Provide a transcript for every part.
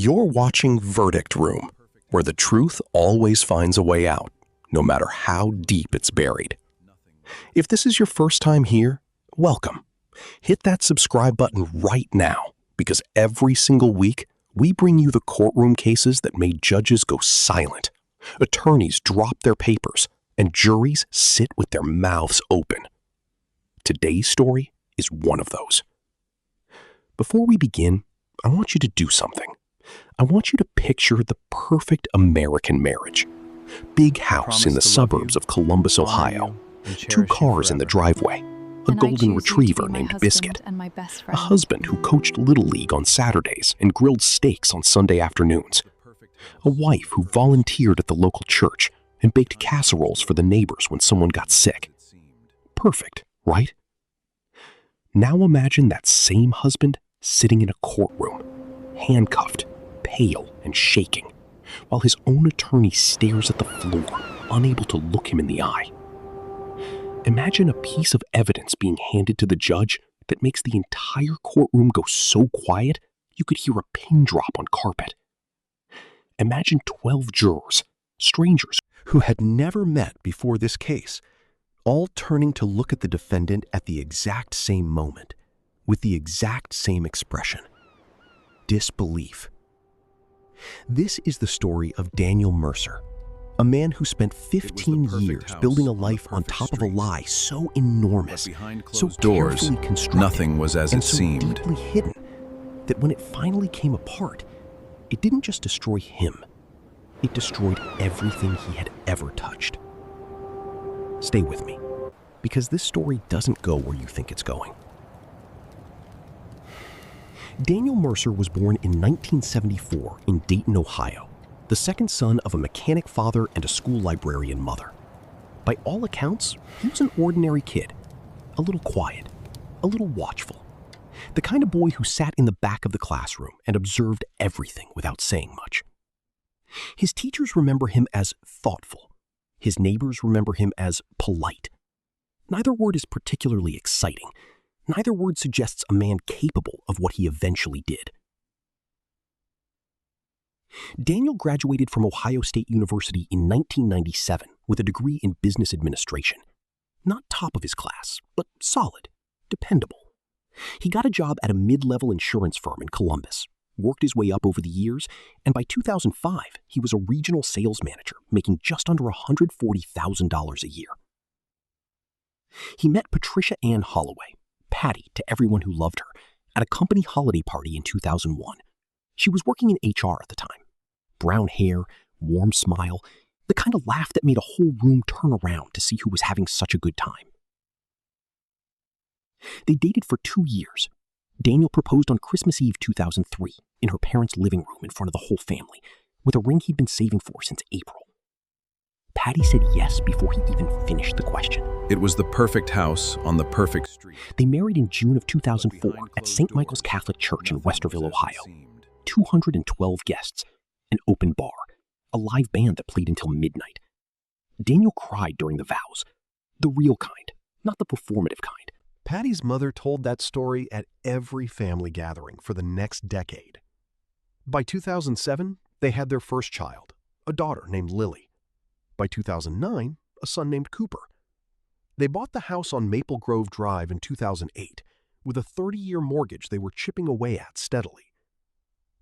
You're watching Verdict Room, where the truth always finds a way out, no matter how deep it's buried. If this is your first time here, welcome. Hit that subscribe button right now, because every single week, we bring you the courtroom cases that made judges go silent, attorneys drop their papers, and juries sit with their mouths open. Today's story is one of those. Before we begin, I want you to do something. I want you to picture the perfect American marriage. Big house in the suburbs of Columbus, Ohio. 2 cars in the driveway. A golden retriever named Biscuit. A husband who coached Little League on Saturdays and grilled steaks on Sunday afternoons. A wife who volunteered at the local church and baked casseroles for the neighbors when someone got sick. Perfect, right? Now imagine that same husband sitting in a courtroom, handcuffed, pale and shaking, while his own attorney stares at the floor, unable to look him in the eye. Imagine a piece of evidence being handed to the judge that makes the entire courtroom go so quiet you could hear a pin drop on carpet. Imagine 12 jurors, strangers who had never met before this case, all turning to look at the defendant at the exact same moment, with the exact same expression: disbelief. This is the story of Daniel Mercer, a man who spent 15 years building a life on top of a lie so enormous, so carefully constructed, nothing was as and it so seemed. deeply hidden, that when it finally came apart, it didn't just destroy him, it destroyed everything he had ever touched. Stay with me, because this story doesn't go where you think it's going. Daniel Mercer was born in 1974 in Dayton, Ohio, the second son of a mechanic father and a school librarian mother. By all accounts, he was an ordinary kid, a little quiet, a little watchful, the kind of boy who sat in the back of the classroom and observed everything without saying much. His teachers remember him as thoughtful. His neighbors remember him as polite. Neither word is particularly exciting. Neither word suggests a man capable of what he eventually did. Daniel graduated from Ohio State University in 1997 with a degree in business administration. Not top of his class, but solid, dependable. He got a job at a mid-level insurance firm in Columbus, worked his way up over the years, and by 2005, he was a regional sales manager making just under $140,000 a year. He met Patricia Ann Holloway, Patty to everyone who loved her, at a company holiday party in 2001. She was working in HR at the time. Brown hair, warm smile, the kind of laugh that made a whole room turn around to see who was having such a good time. They dated for 2 years. Daniel proposed on Christmas Eve 2003 in her parents' living room in front of the whole family, with a ring he'd been saving for since April. Patty said yes before he even finished the question. It was the perfect house on the perfect street. They married in June of 2004 at St. Michael's Catholic Church in Westerville, Ohio. 212 guests, an open bar, a live band that played until midnight. Daniel cried during the vows, the real kind, not the performative kind. Patty's mother told that story at every family gathering for the next decade. By 2007, they had their first child, a daughter named Lily. By 2009, a son named Cooper. They bought the house on Maple Grove Drive in 2008 with a 30-year mortgage they were chipping away at steadily.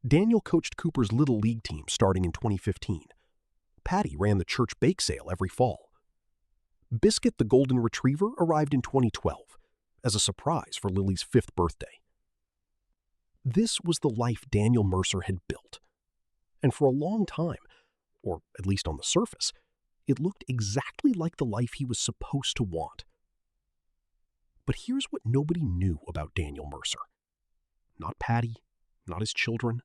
Daniel coached Cooper's Little League team starting in 2015. Patty ran the church bake sale every fall. Biscuit the golden retriever arrived in 2012 as a surprise for Lily's 5th birthday. This was the life Daniel Mercer had built. And for a long time, or at least on the surface, it looked exactly like the life he was supposed to want. But here's what nobody knew about Daniel Mercer. Not Patty, not his children,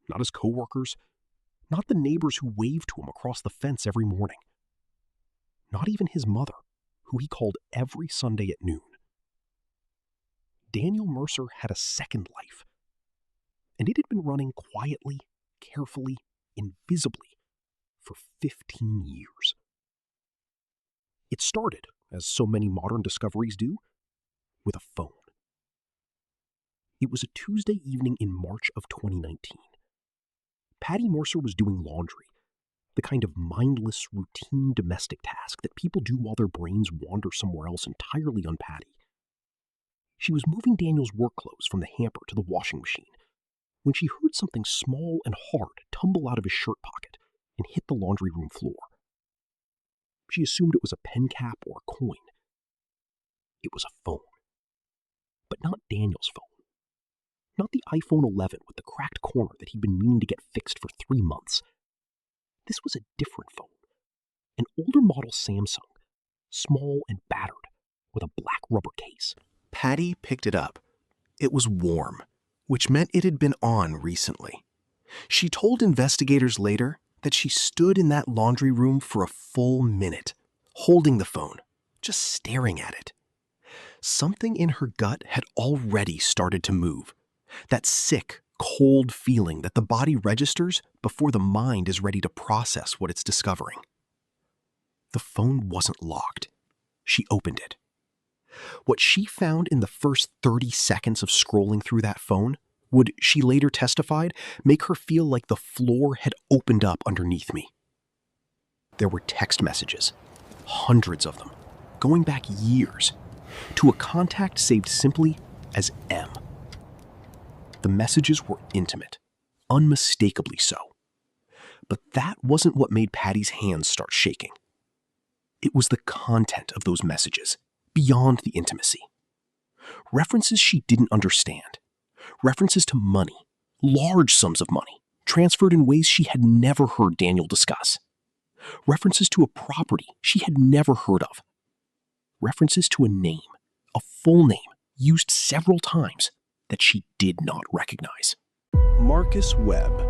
not his coworkers, not the neighbors who waved to him across the fence every morning. Not even his mother, who he called every Sunday at noon. Daniel Mercer had a second life, and it had been running quietly, carefully, invisibly for 15 years. It started, as so many modern discoveries do, with a phone. It was a Tuesday evening in March of 2019. Patty Mercer was doing laundry, the kind of mindless, routine domestic task that people do while their brains wander somewhere else entirely unpatty. She was moving Daniel's work clothes from the hamper to the washing machine when she heard something small and hard tumble out of his shirt pocket and hit the laundry room floor. She assumed it was a pen cap or a coin. It was a phone. But not Daniel's phone. Not the iPhone 11 with the cracked corner that he'd been meaning to get fixed for 3 months. This was a different phone. An older model Samsung, small and battered, with a black rubber case. Patty picked it up. It was warm, which meant it had been on recently. She told investigators later that she stood in that laundry room for a full minute, holding the phone, just staring at it. Something in her gut had already started to move. That sick, cold feeling that the body registers before the mind is ready to process what it's discovering. The phone wasn't locked. She opened it. What she found in the first 30 seconds of scrolling through that phone would, she later testified, make her feel like the floor had opened up underneath me. There were text messages, hundreds of them, going back years, to a contact saved simply as M. The messages were intimate, unmistakably so. But that wasn't what made Patty's hands start shaking. It was the content of those messages, beyond the intimacy. References she didn't understand. References to money, large sums of money, transferred in ways she had never heard Daniel discuss. References to a property she had never heard of. References to a name, a full name, used several times, that she did not recognize. Marcus Webb.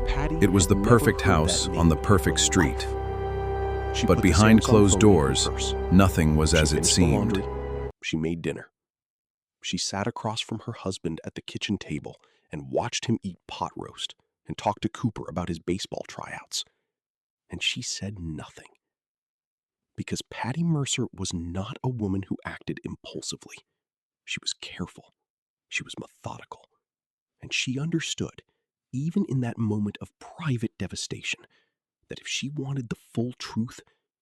Patty It was the perfect house on the perfect street. But behind closed doors, nothing was as it seemed. She made dinner. She sat across from her husband at the kitchen table and watched him eat pot roast and talk to Cooper about his baseball tryouts. And she said nothing. Because Patty Mercer was not a woman who acted impulsively. She was careful. She was methodical. And she understood, even in that moment of private devastation, that if she wanted the full truth,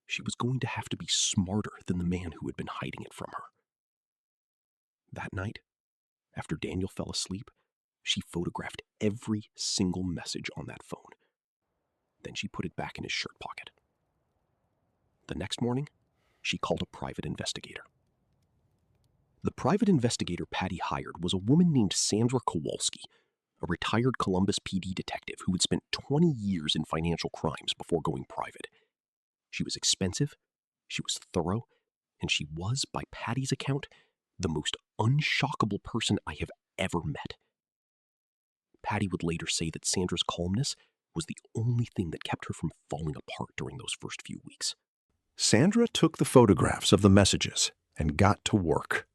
she was going to have to be smarter than the man who had been hiding it from her. That night, after Daniel fell asleep, she photographed every single message on that phone. Then she put it back in his shirt pocket. The next morning, she called a private investigator. The private investigator Patty hired was a woman named Sandra Kowalski, a retired Columbus PD detective who had spent 20 years in financial crimes before going private. She was expensive, she was thorough, and she was, by Patty's account, the most unshockable person I have ever met. Patty would later say that Sandra's calmness was the only thing that kept her from falling apart during those first few weeks. Sandra took the photographs of the messages and got to work.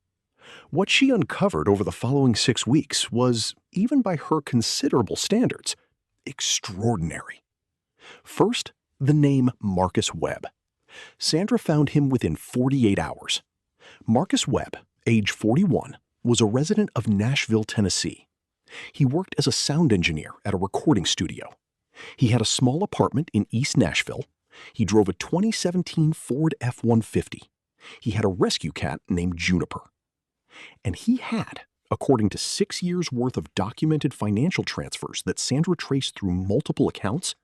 What she uncovered over the following 6 weeks was, even by her considerable standards, extraordinary. First, the name Marcus Webb. Sandra found him within 48 hours. Marcus Webb, age 41, was a resident of Nashville, Tennessee. He worked as a sound engineer at a recording studio. He had a small apartment in East Nashville. He drove a 2017 Ford F-150. He had a rescue cat named Juniper. And he had, according to 6 years' worth of documented financial transfers that Sandra traced through multiple accounts,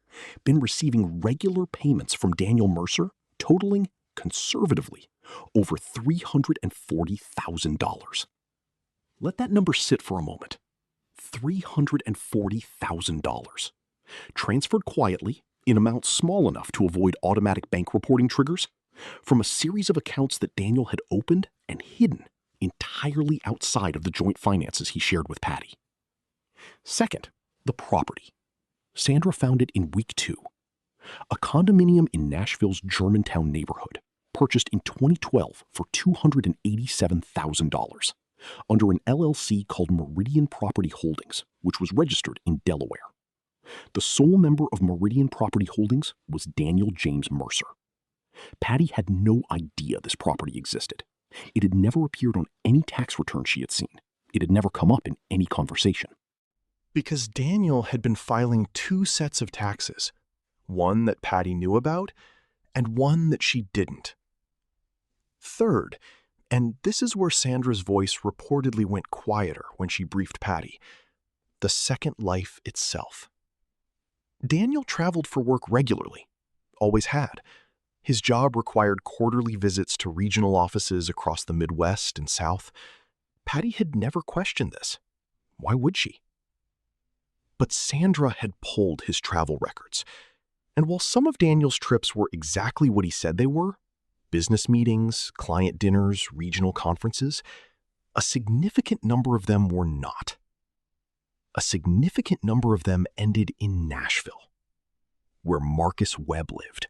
been receiving regular payments from Daniel Mercer, totaling, conservatively, over $340,000. Let that number sit for a moment. $340,000. Transferred quietly, in amounts small enough to avoid automatic bank reporting triggers, from a series of accounts that Daniel had opened and hidden entirely outside of the joint finances he shared with Patty. Second, the property. Sandra found it in week 2. A condominium in Nashville's Germantown neighborhood, purchased in 2012 for $287,000 under an LLC called Meridian Property Holdings, which was registered in Delaware. The sole member of Meridian Property Holdings was Daniel James Mercer. Patty had no idea this property existed. It had never appeared on any tax return she had seen. It had never come up in any conversation. Because Daniel had been filing two sets of taxes, one that Patty knew about and one that she didn't. Third, and this is where Sandra's voice reportedly went quieter when she briefed Patty, the second life itself. Daniel traveled for work regularly, always had. His job required quarterly visits to regional offices across the Midwest and South. Patty had never questioned this. Why would she? But Sandra had pulled his travel records. And while some of Daniel's trips were exactly what he said they were, business meetings, client dinners, regional conferences, a significant number of them were not. A significant number of them ended in Nashville, where Marcus Webb lived,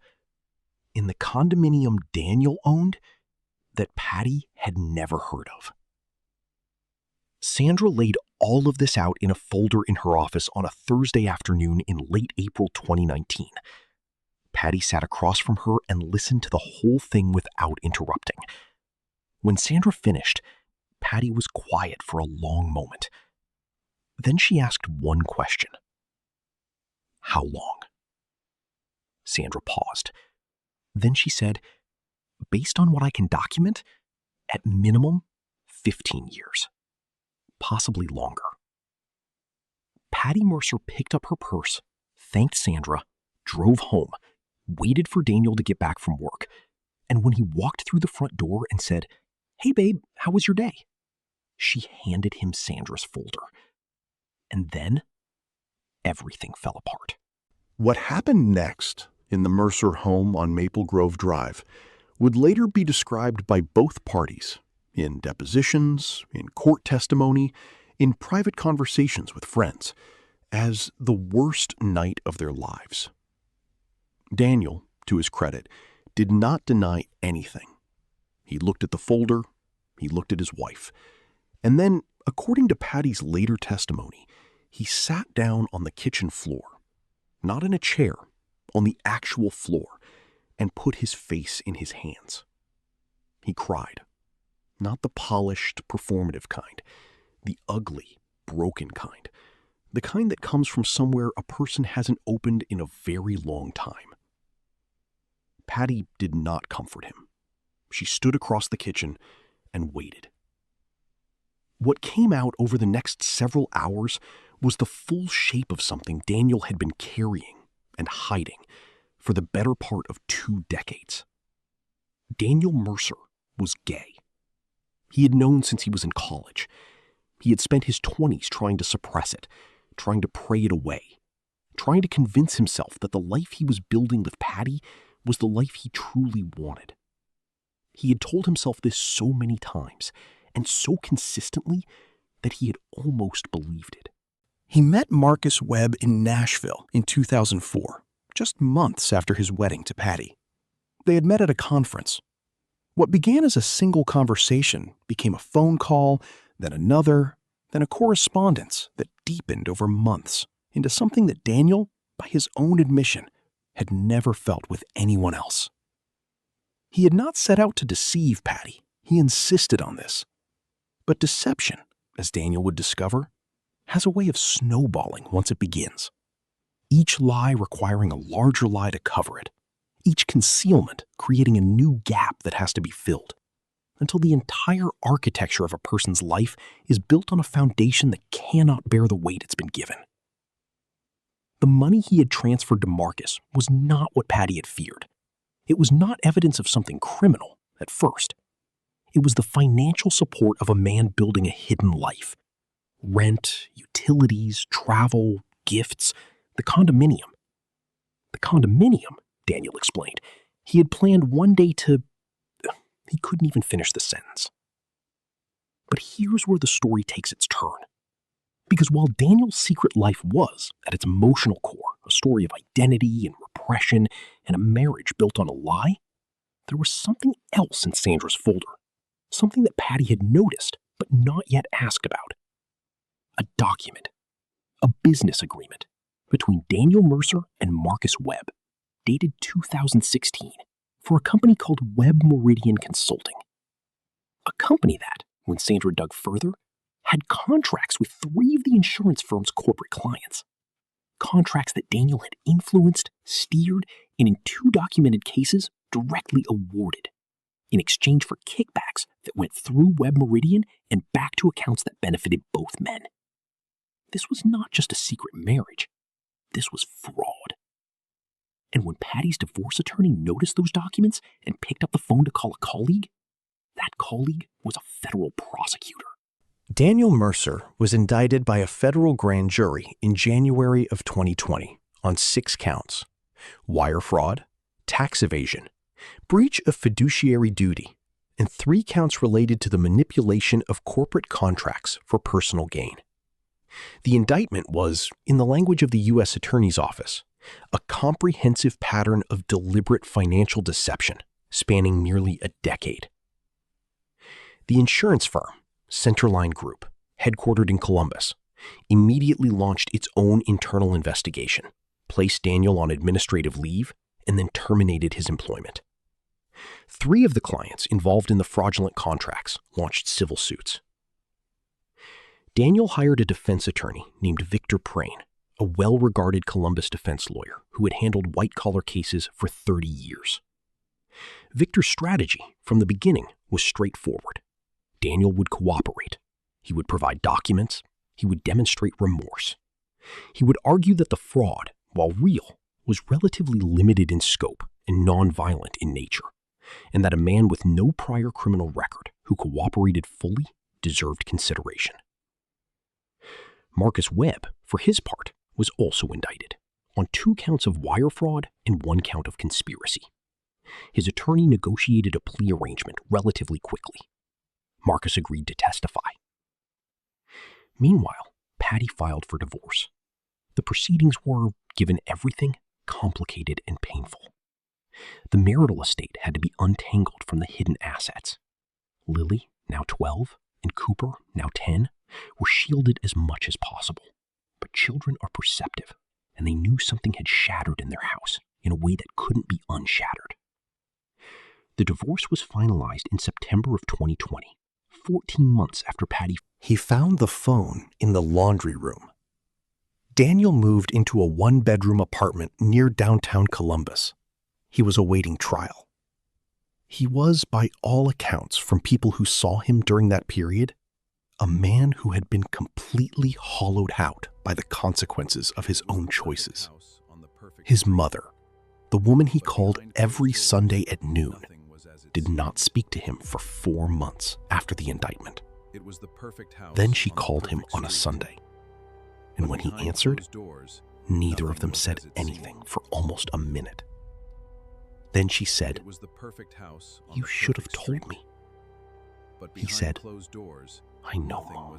in the condominium Daniel owned that Patty had never heard of. Sandra laid all of this out in a folder in her office on a Thursday afternoon in late April 2019. Patty sat across from her and listened to the whole thing without interrupting. When Sandra finished, Patty was quiet for a long moment. Then she asked one question. How long? Sandra paused. Then she said, based on what I can document, at minimum, 15 years. Possibly longer. Patty Mercer picked up her purse, thanked Sandra, drove home, waited for Daniel to get back from work, and when he walked through the front door and said, "Hey babe, how was your day?" she handed him Sandra's folder. And then, everything fell apart. What happened next in the Mercer home on Maple Grove Drive would later be described by both parties in depositions, in court testimony, in private conversations with friends, as the worst night of their lives. Daniel, to his credit, did not deny anything. He looked at the folder, he looked at his wife, and then, according to Patty's later testimony, he sat down on the kitchen floor, not in a chair, on the actual floor, and put his face in his hands. He cried. Not the polished, performative kind, the ugly, broken kind, the kind that comes from somewhere a person hasn't opened in a very long time. Patty did not comfort him. She stood across the kitchen and waited. What came out over the next several hours was the full shape of something Daniel had been carrying and hiding for the better part of 2 decades. Daniel Mercer was gay. He had known since he was in college. He had spent his 20s trying to suppress it, trying to pray it away, trying to convince himself that the life he was building with Patty was the life he truly wanted. He had told himself this so many times, and so consistently, that he had almost believed it. He met Marcus Webb in Nashville in 2004, just months after his wedding to Patty. They had met at a conference. What began as a single conversation became a phone call, then another, then a correspondence that deepened over months into something that Daniel, by his own admission, had never felt with anyone else. He had not set out to deceive Patty. He insisted on this. But deception, as Daniel would discover, has a way of snowballing once it begins. Each lie requiring a larger lie to cover it. Each concealment creating a new gap that has to be filled, until the entire architecture of a person's life is built on a foundation that cannot bear the weight it's been given. The money he had transferred to Marcus was not what Patty had feared. It was not evidence of something criminal at first. It was the financial support of a man building a hidden life. Rent, utilities, travel, gifts, the condominium. The condominium, Daniel explained, he had planned one day to... He couldn't even finish the sentence. But here's where the story takes its turn. Because while Daniel's secret life was, at its emotional core, a story of identity and repression and a marriage built on a lie, there was something else in Sandra's folder. Something that Patty had noticed, but not yet asked about. A document. A business agreement between Daniel Mercer and Marcus Webb, dated 2016, for a company called Webb Meridian Consulting. A company that, when Sandra dug further, had contracts with 3 of the insurance firm's corporate clients. Contracts that Daniel had influenced, steered, and in 2 documented cases, directly awarded, in exchange for kickbacks that went through Web Meridian and back to accounts that benefited both men. This was not just a secret marriage. This was fraud. And when Patty's divorce attorney noticed those documents and picked up the phone to call a colleague, that colleague was a federal prosecutor. Daniel Mercer was indicted by a federal grand jury in January of 2020 on 6 counts: wire fraud, tax evasion, breach of fiduciary duty, and 3 counts related to the manipulation of corporate contracts for personal gain. The indictment was, in the language of the U.S. Attorney's Office, a comprehensive pattern of deliberate financial deception spanning nearly a decade. The insurance firm, Centerline Group, headquartered in Columbus, immediately launched its own internal investigation, placed Daniel on administrative leave, and then terminated his employment. 3 of the clients involved in the fraudulent contracts launched civil suits. Daniel hired a defense attorney named Victor Prane, a well-regarded Columbus defense lawyer who had handled white-collar cases for 30 years. Victor's strategy from the beginning was straightforward. Daniel would cooperate. He would provide documents. He would demonstrate remorse. He would argue that the fraud, while real, was relatively limited in scope and nonviolent in nature, and that a man with no prior criminal record who cooperated fully deserved consideration. Marcus Webb, for his part, was also indicted on 2 counts of wire fraud and 1 count of conspiracy. His attorney negotiated a plea arrangement relatively quickly. Marcus agreed to testify. Meanwhile, Patty filed for divorce. The proceedings were, given everything, complicated and painful. The marital estate had to be untangled from the hidden assets. Lily, now 12, and Cooper, now 10, were shielded as much as possible. But children are perceptive, and they knew something had shattered in their house in a way that couldn't be unshattered. The divorce was finalized in September of 2020, 14 months after Patty. He found the phone in the laundry room. Daniel moved into a 1-bedroom apartment near downtown Columbus. He was awaiting trial. He was, by all accounts from people who saw him during that period, a man who had been completely hollowed out by the consequences of his own choices. His mother, the woman he called every Sunday at noon, did not speak to him for 4 months after the indictment. Then she called him on a Sunday. And when he answered, neither of them said anything for almost a minute. Then she said, "You should have told me." He said, "I know, Mom."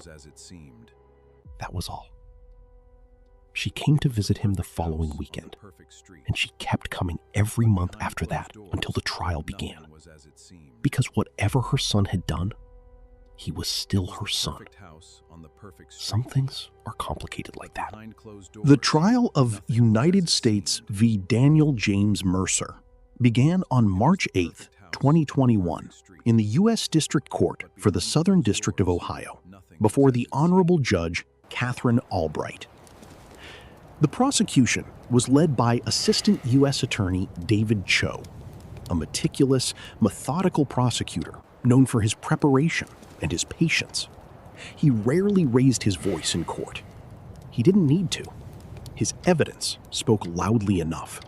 That was all. She came to visit him the following weekend, and she kept coming every month after that until the trial began. Because whatever her son had done, he was still her son. Some things are complicated like that. The trial of United States v. Daniel James Mercer began on March 8, 2021, in the U.S. District Court for the Southern District of Ohio, before the Honorable Judge Catherine Albright. The prosecution was led by Assistant U.S. Attorney David Cho, a meticulous, methodical prosecutor known for his preparation and his patience. He rarely raised his voice in court. He didn't need to. His evidence spoke loudly enough.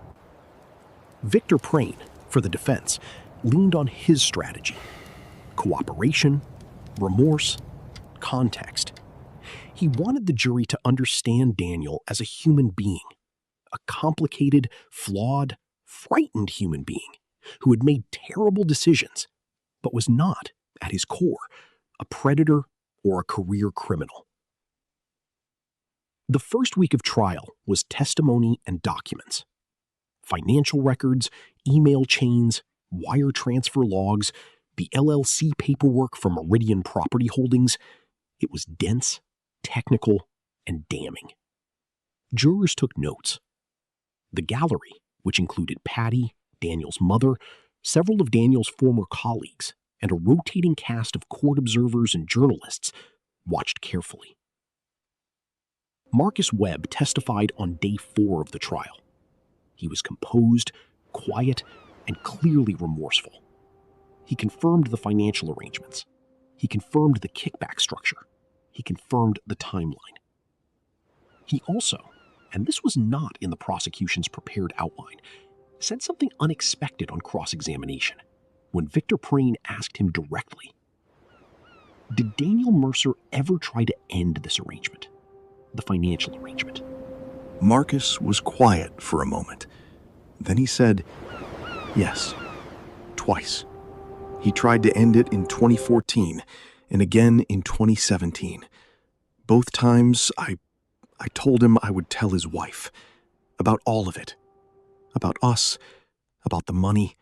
Victor Prane, for the defense, leaned on his strategy: cooperation, remorse, context. He wanted the jury to understand Daniel as a human being, a complicated, flawed, frightened human being who had made terrible decisions, but was not, at his core, a predator or a career criminal. The first week of trial was testimony and documents. Financial records, email chains, wire transfer logs, the LLC paperwork from Meridian Property Holdings. It was dense, technical, and damning. Jurors took notes. The gallery, which included Patty, Daniel's mother, several of Daniel's former colleagues, and a rotating cast of court observers and journalists, watched carefully. Marcus Webb testified on day 4 of the trial. He was composed, quiet, and clearly remorseful. He confirmed the financial arrangements. He confirmed the kickback structure. He confirmed the timeline. He also, and this was not in the prosecution's prepared outline, said something unexpected on cross-examination when Victor Prane asked him directly, "Did Daniel Mercer ever try to end this arrangement, the financial arrangement?" Marcus was quiet for a moment. Then he said, "Yes, twice. He tried to end it in 2014 and again in 2017. Both times I told him I would tell his wife about all of it, about us, about the money,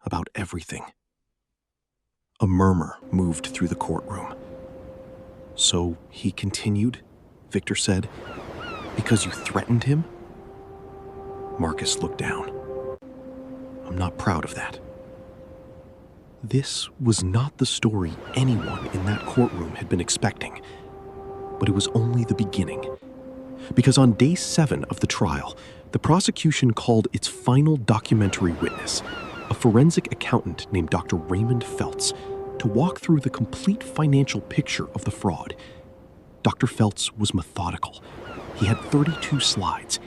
about everything." A murmur moved through the courtroom. "So he continued," Victor said, "because you threatened him?" Marcus looked down. "I'm not proud of that." This was not the story anyone in that courtroom had been expecting, but it was only the beginning. Because on day 7 of the trial, the prosecution called its final documentary witness, a forensic accountant named Dr. Raymond Feltz, to walk through the complete financial picture of the fraud. Dr. Feltz was methodical. He had 32 slides.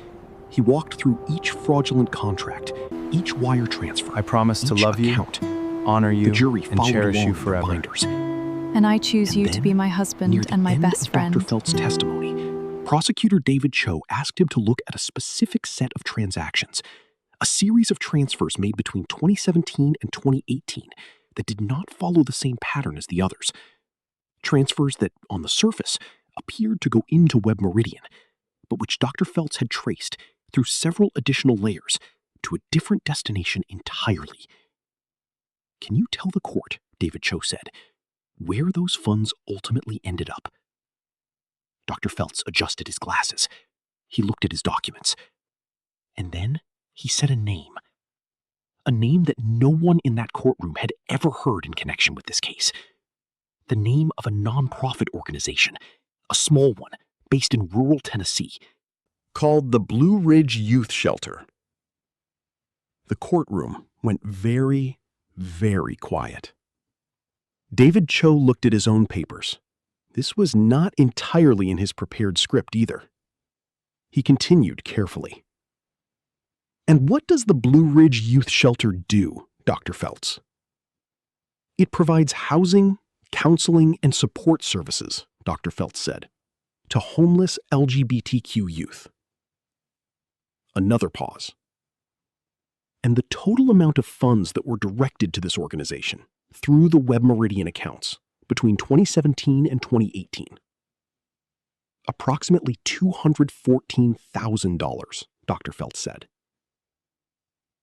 He walked through each fraudulent contract, each wire transfer. I promise to each love you, account. honor The you, jury and followed cherish along you with the forever. binders. And I choose And you then, to be my near husband the and my end best of friend. Dr. Feltz's testimony, Prosecutor David Cho asked him to look at a specific set of transactions, a series of transfers made between 2017 and 2018 that did not follow the same pattern as the others. Transfers that, on the surface, appeared to go into Web Meridian, but which Dr. Feltz had traced through several additional layers to a different destination entirely. "Can you tell the court," David Cho said, "where those funds ultimately ended up?" Dr. Feltz adjusted his glasses. He looked at his documents. And then he said a name that no one in that courtroom had ever heard in connection with this case. The name of a nonprofit organization, a small one, based in rural Tennessee, called the Blue Ridge Youth Shelter. The courtroom went very, very quiet. David Cho looked at his own papers. This was not entirely in his prepared script either. He continued carefully. "And what does the Blue Ridge Youth Shelter do, Dr. Feltz?" "It provides housing, counseling, and support services," Dr. Feltz said, "to homeless LGBTQ youth." Another pause. "And the total amount of funds that were directed to this organization through the Web Meridian accounts between 2017 and 2018. Approximately $214,000, Dr. Feltz said.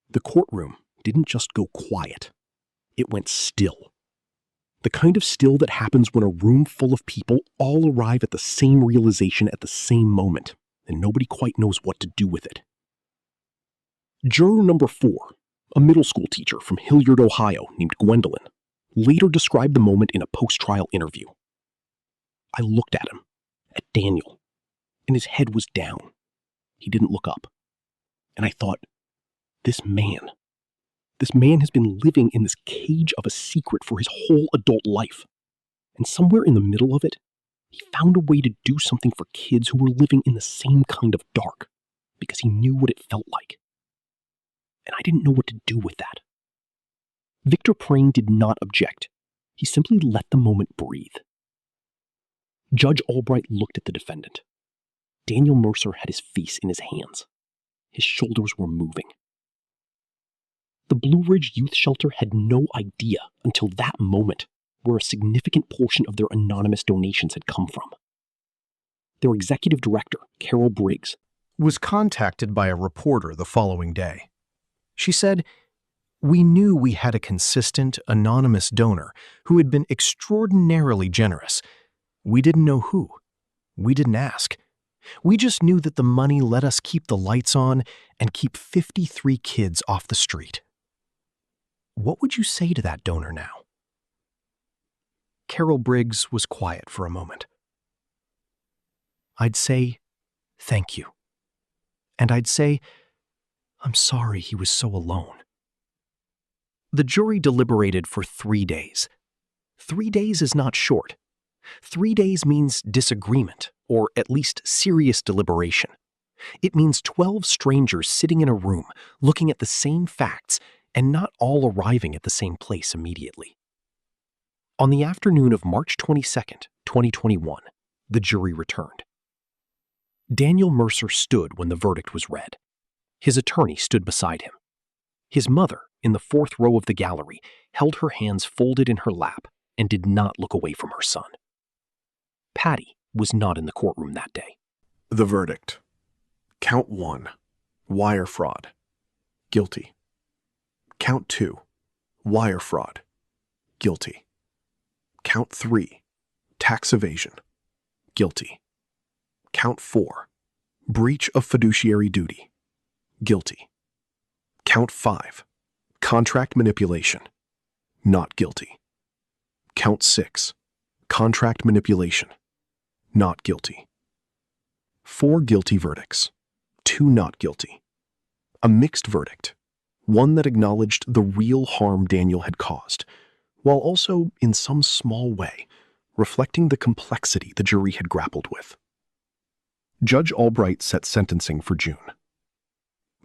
The courtroom didn't just go quiet. It went still. The kind of still that happens when a room full of people all arrive at the same realization at the same moment, and nobody quite knows what to do with it. Juror number 4, a middle school teacher from Hilliard, Ohio, named Gwendolyn, later described the moment in a post-trial interview. "I looked at him, at Daniel, and his head was down. He didn't look up. And I thought, this man has been living in this cage of a secret for his whole adult life. And somewhere in the middle of it, he found a way to do something for kids who were living in the same kind of dark, because he knew what it felt like. And I didn't know what to do with that." Victor Prane did not object. He simply let the moment breathe. Judge Albright looked at the defendant. Daniel Mercer had his face in his hands. His shoulders were moving. The Blue Ridge Youth Shelter had no idea until that moment where a significant portion of their anonymous donations had come from. Their executive director, Carol Briggs, was contacted by a reporter the following day. She said, "We knew we had a consistent, anonymous donor who had been extraordinarily generous. We didn't know who. We didn't ask. We just knew that the money let us keep the lights on and keep 53 kids off the street." What would you say to that donor now? Carol Briggs was quiet for a moment. "I'd say, thank you. And I'd say, I'm sorry he was so alone." The jury deliberated for 3 days. 3 days is not short. 3 days means disagreement, or at least serious deliberation. It means 12 strangers sitting in a room, looking at the same facts, and not all arriving at the same place immediately. On the afternoon of March 22nd, 2021, the jury returned. Daniel Mercer stood when the verdict was read. His attorney stood beside him. His mother, in the 4th row of the gallery, held her hands folded in her lap and did not look away from her son. Patty was not in the courtroom that day. The verdict. Count 1, wire fraud. Guilty. Count 2, wire fraud. Guilty. Count 3, tax evasion. Guilty. Count 4, breach of fiduciary duty. Guilty. Count 5, contract manipulation. Not guilty. Count 6, contract manipulation. Not guilty. 4 guilty verdicts, 2 not guilty. A mixed verdict, one that acknowledged the real harm Daniel had caused, while also, in some small way, reflecting the complexity the jury had grappled with. Judge Albright set sentencing for June.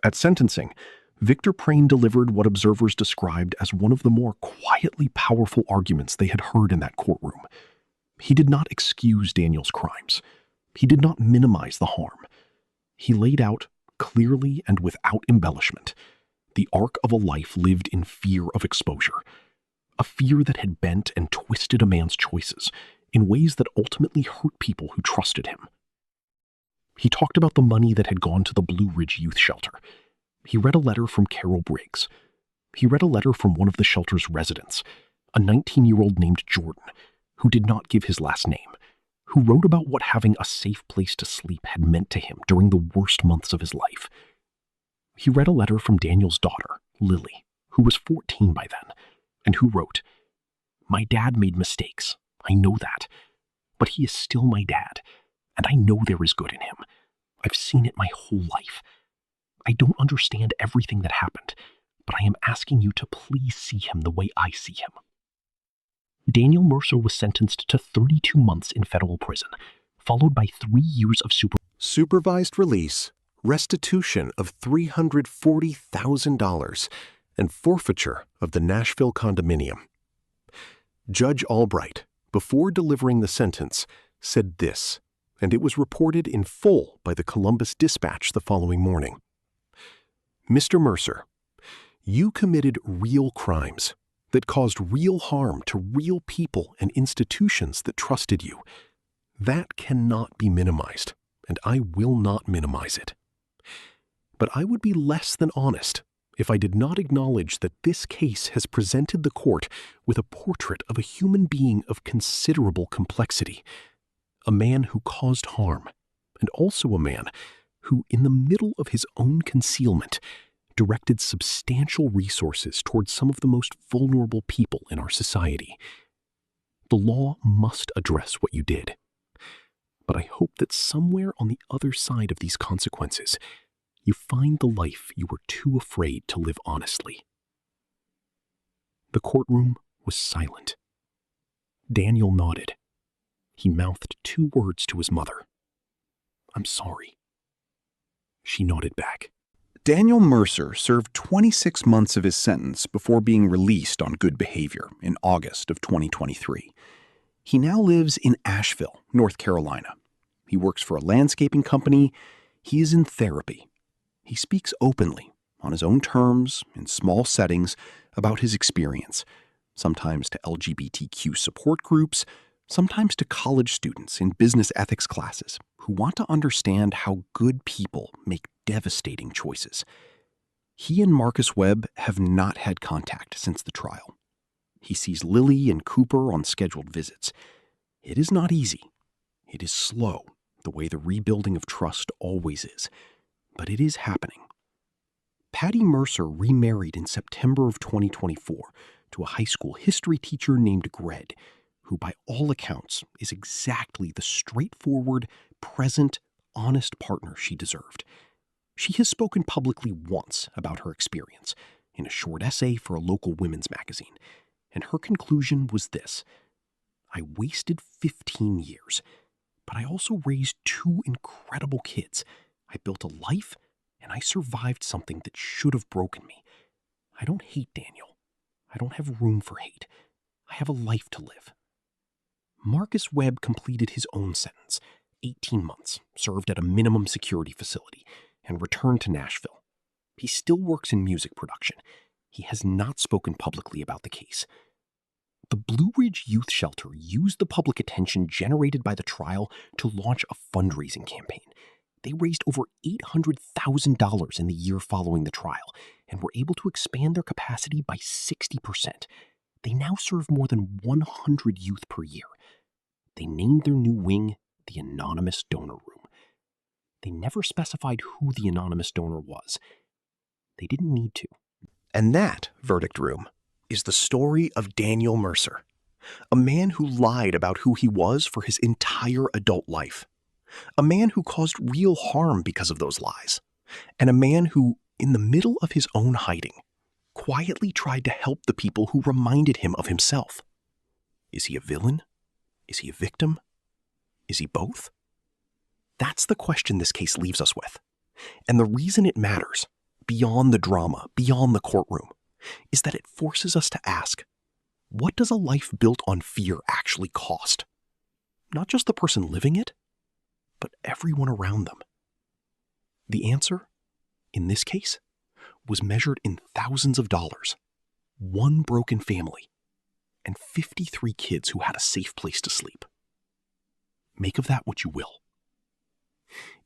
At sentencing, Victor Prane delivered what observers described as one of the more quietly powerful arguments they had heard in that courtroom. He did not excuse Daniel's crimes. He did not minimize the harm. He laid out, clearly and without embellishment, the arc of a life lived in fear of exposure, a fear that had bent and twisted a man's choices in ways that ultimately hurt people who trusted him. He talked about the money that had gone to the Blue Ridge Youth Shelter. He read a letter from Carol Briggs. He read a letter from one of the shelter's residents, a 19-year-old named Jordan, who did not give his last name, who wrote about what having a safe place to sleep had meant to him during the worst months of his life. He read a letter from Daniel's daughter, Lily, who was 14 by then, and who wrote, "My dad made mistakes, I know that, but he is still my dad, and I know there is good in him. I've seen it my whole life. I don't understand everything that happened, but I am asking you to please see him the way I see him." Daniel Mercer was sentenced to 32 months in federal prison, followed by 3 years of supervised release, restitution of $340,000, and forfeiture of the Nashville condominium. Judge Albright, before delivering the sentence, said this, and it was reported in full by the Columbus Dispatch the following morning. "Mr. Mercer, you committed real crimes that caused real harm to real people and institutions that trusted you. That cannot be minimized, and I will not minimize it. But I would be less than honest if I did not acknowledge that this case has presented the court with a portrait of a human being of considerable complexity, a man who caused harm, and also a man who, in the middle of his own concealment, directed substantial resources towards some of the most vulnerable people in our society. The law must address what you did. But I hope that somewhere on the other side of these consequences, you find the life you were too afraid to live honestly." The courtroom was silent. Daniel nodded. He mouthed 2 words to his mother. "I'm sorry." She nodded back. Daniel Mercer served 26 months of his sentence before being released on good behavior in August of 2023. He now lives in Asheville, North Carolina. He works for a landscaping company. He is in therapy. He speaks openly, on his own terms, in small settings, about his experience, sometimes to LGBTQ support groups, sometimes to college students in business ethics classes who want to understand how good people make devastating choices. He and Marcus Webb have not had contact since the trial. He sees Lily and Cooper on scheduled visits. It is not easy. It is slow, the way the rebuilding of trust always is. But it is happening. Patty Mercer remarried in September of 2024 to a high school history teacher named Greg, who by all accounts is exactly the straightforward, present, honest partner she deserved. She has spoken publicly once about her experience in a short essay for a local women's magazine, and her conclusion was this: I wasted 15 years, but I also raised 2 incredible kids. I built a life, and I survived something that should have broken me. I don't hate Daniel. I don't have room for hate. I have a life to live. Marcus Webb completed his own sentence, 18 months, served at a minimum security facility, and returned to Nashville. He still works in music production. He has not spoken publicly about the case. The Blue Ridge Youth Shelter used the public attention generated by the trial to launch a fundraising campaign. They raised over $800,000 in the year following the trial and were able to expand their capacity by 60%. They now serve more than 100 youth per year. They named their new wing the Anonymous Donor Room. They never specified who the anonymous donor was. They didn't need to. And that, Verdict Room, is the story of Daniel Mercer, a man who lied about who he was for his entire adult life, a man who caused real harm because of those lies, and a man who, in the middle of his own hiding, quietly tried to help the people who reminded him of himself. Is he a villain? Is he a victim? Is he both? That's the question this case leaves us with. And the reason it matters, beyond the drama, beyond the courtroom, is that it forces us to ask, what does a life built on fear actually cost? Not just the person living it, but everyone around them. The answer, in this case, was measured in thousands of dollars, 1 broken family, and 53 kids who had a safe place to sleep. Make of that what you will.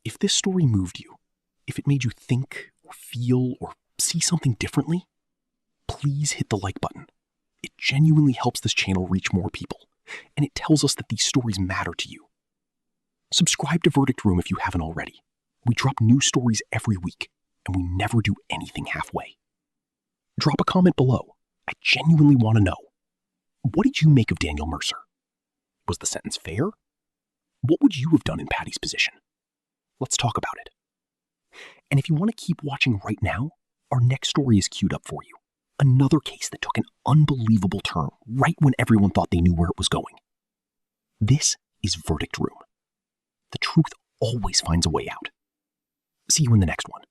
If this story moved you, if it made you think or feel or see something differently, please hit the like button. It genuinely helps this channel reach more people, and it tells us that these stories matter to you. Subscribe to Verdict Room if you haven't already. We drop new stories every week, and we never do anything halfway. Drop a comment below. I genuinely want to know. What did you make of Daniel Mercer? Was the sentence fair? What would you have done in Patty's position? Let's talk about it. And if you want to keep watching right now, our next story is queued up for you. Another case that took an unbelievable turn right when everyone thought they knew where it was going. This is Verdict Room. The truth always finds a way out. See you in the next one.